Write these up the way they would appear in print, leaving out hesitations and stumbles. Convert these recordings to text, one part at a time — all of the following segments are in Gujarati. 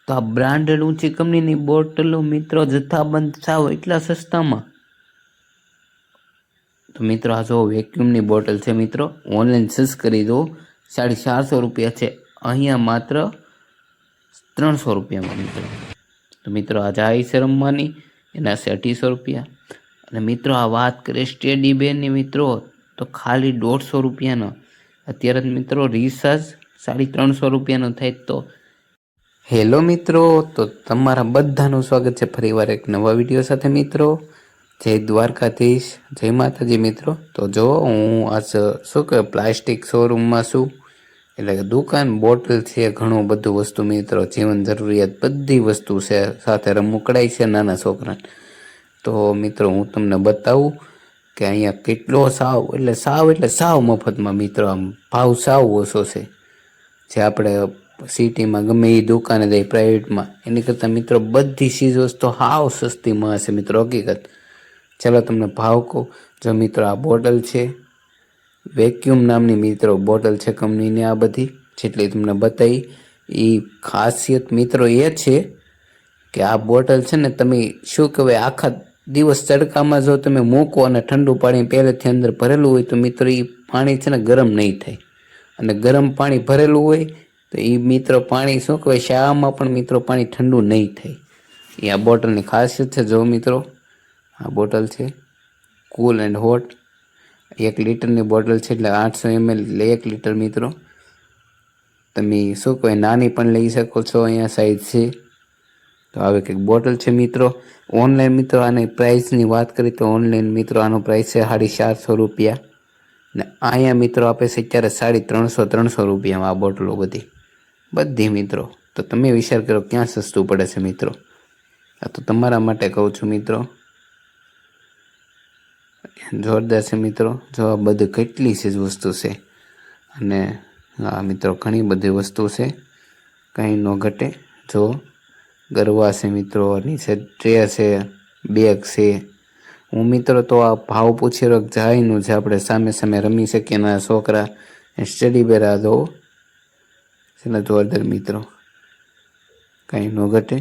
તો આ બ્રાન્ડેડ ઊંચી કંપનીની બોટલો મિત્રો જથ્થાબંધ સાવ એટલા સસ્તામાં. તો મિત્રો આ જો વેક્યુમની બોટલ છે મિત્રો, ઓનલાઈન સર્ચ કરી દો, 450 રૂપિયા છે, અહીંયા માત્ર 300 રૂપિયામાં મિત્રો. તો મિત્રો આ જાય છે રમવાની, એના છે 2800 રૂપિયા. અને મિત્રો આ વાત કરીએ સ્ટેડી બેરની મિત્રો, તો ખાલી 150 રૂપિયાનો અત્યારે મિત્રો રિચાર્જ 350 રૂપિયાનો થાય. તો હેલો મિત્રો, તો તમારા બધાનું સ્વાગત છે ફરીવાર એક નવા વિડીયો સાથે મિત્રો. જય દ્વારકાધીશ, જય માતાજી મિત્રો. તો જો હું આજ શું કહે પ્લાસ્ટિક શોરૂમમાં છું, એટલે કે દુકાન બોટલ છે, ઘણું બધું વસ્તુ મિત્રો, જીવન જરૂરિયાત બધી વસ્તુ છે, સાથે રમકડાઈ છે નાના છોકરાને. તો મિત્રો હું તમને બતાવું કે અહીંયા કેટલો સાવ એટલે મફતમાં મિત્રો, આમ ભાવ સાવ ઓછો છે. જે આપણે સિટીમાં ગમે એ દુકાને જાય પ્રાઇવેટમાં, એની કરતાં મિત્રો બધી ચીજ વસ્તુ હાવ સસ્તીમાં હશે મિત્રો, હકીકત. ચાલો તમને ભાવ કહું. જો મિત્રો આ બોટલ છે, વેક્યુમ નામની મિત્રો બોટલ છે કંપનીની, આ બધી જેટલી તમને બતાવી એ ખાસિયત મિત્રો એ છે કે આ બોટલ છે ને, તમે શું કહેવાય આખા દિવસ તડકામાં જો તમે મૂકો અને ઠંડુ પાણી પહેલેથી અંદર ભરેલું હોય તો મિત્રો એ પાણી છે ને ગરમ નહીં થાય. અને ગરમ પાણી ભરેલું હોય તો એ મિત્રો પાણી શું કહેવાય શાળામાં પણ મિત્રો પાણી ઠંડુ નહીં થાય. એ આ બોટલની ખાસિયત છે. જો મિત્રો આ બોટલ છે કુલ એન્ડ હોટ, 1 લીટરની બોટલ છે, એટલે 800 ml એટલે 1 લીટર મિત્રો. તમે શું કહેવાય નાની પણ લઈ શકો છો, અહીંયા સાઈઝ છે. તો આવી કંઈક બોટલ છે મિત્રો. ઓનલાઈન મિત્રો આની પ્રાઇસની વાત કરી તો ઓનલાઈન મિત્રો આનો પ્રાઇસ છે 450 રૂપિયા, ને અહીંયા મિત્રો આપે છે અત્યારે 350 રૂપિયામાં આ બોટલો બધી મિત્રો. તો તમે વિચાર કરો ક્યાં સસ્તું પડે છે મિત્રો. આ તો તમારા માટે કહું છું મિત્રો, જોરદાર છે મિત્રો. જો આ બધી કેટલી છે વસ્તુ છે, અને આ મિત્રો ઘણી બધી વસ્તુ છે, કંઈ ન ઘટે. જો ગરવા છે મિત્રો, નીચે ટ્રે છે, બેગ છે. હું મિત્રો તો આ ભાવ પૂછી રહ્યો જાયનું છે, આપણે સામે સામે રમી શકીએ ના છોકરા સ્ટડી બેર. આ દો છે ને જોરદાર મિત્રો, કંઈ ન ઘટે.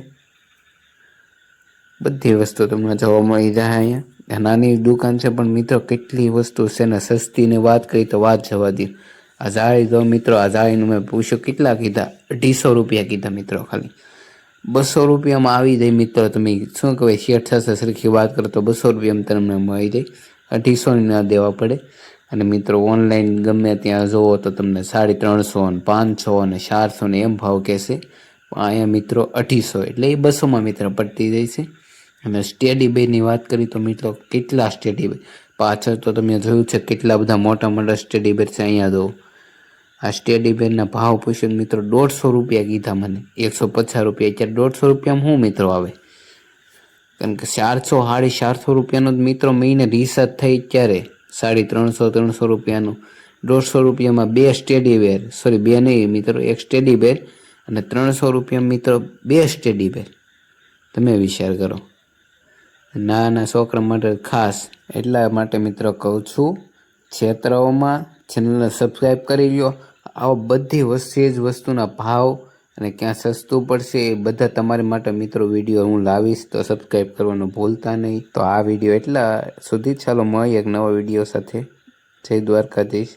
બધી વસ્તુ તમને જોવા મળી જાય અહીંયા. નાની દુકાન છે પણ મિત્રો કેટલી વસ્તુ છે ને સસ્તીની વાત કરી તો વાત જવા દે. આ જાળી દો મિત્રો, આ જાળીનું મેં પૂછ્યું કેટલા કીધા, 250 રૂપિયા કીધા મિત્રો. ખાલી 200 રૂપિયામાં આવી જાય મિત્રો. તમે શું કહેવાય શેઠ સાથે સરખી વાત કરો તો 200 રૂપિયામાં તમને મળી જાય, 250 ના દેવા પડે. અને મિત્રો ઓનલાઈન ગમે ત્યાં જુઓ તો તમને 350 ને 500 ને 400 ને એમ ભાવ કહેશે. અહીંયા મિત્રો 250 એટલે એ 200માં મિત્રો પડતી જાય છે. અને સ્ટેડી બેરની વાત કરી તો મિત્રો કેટલા સ્ટેડી બેર પાછળ તો તમે જોયું છે, કેટલા બધા મોટા મોટા સ્ટેડી બેર છે. અહીંયા દો આ સ્ટેડી બેરના ભાવ પૂછ્યો મિત્રો 150 રૂપિયા કીધા મને, 150 રૂપિયા. અત્યારે 150 રૂપિયામાં શું મિત્રો આવે, કારણ કે 400 રૂપિયાનો મિત્રો મહિને રિચાર્જ થઈ. ત્યારે 350 રૂપિયાનું 150 રૂપિયામાં 2 સ્ટેડી બેર, સોરી 2 નહીં મિત્રો, 1 સ્ટેડી બેર, અને 300 રૂપિયા મિત્રો 2 સ્ટેડી બેર. તમે વિચાર કરો. નાના છોકરા માટે ખાસ એટલા માટે મિત્રો કહું છું, ક્ષેત્રોમાં ચેનલને સબસ્ક્રાઈબ કરી લો. આવા બધી વસ્તુના ભાવ અને ક્યાં સસ્તું પડશે એ બધા તમારી માટે મિત્રો વિડીયો હું લાવીશ, તો સબસ્ક્રાઈબ કરવાનું ભૂલતા નહીં. તો આ વિડીયો એટલા સુધી, ચાલો મળીએ એક નવા વિડીયો સાથે. જય દ્વારકાધીશ.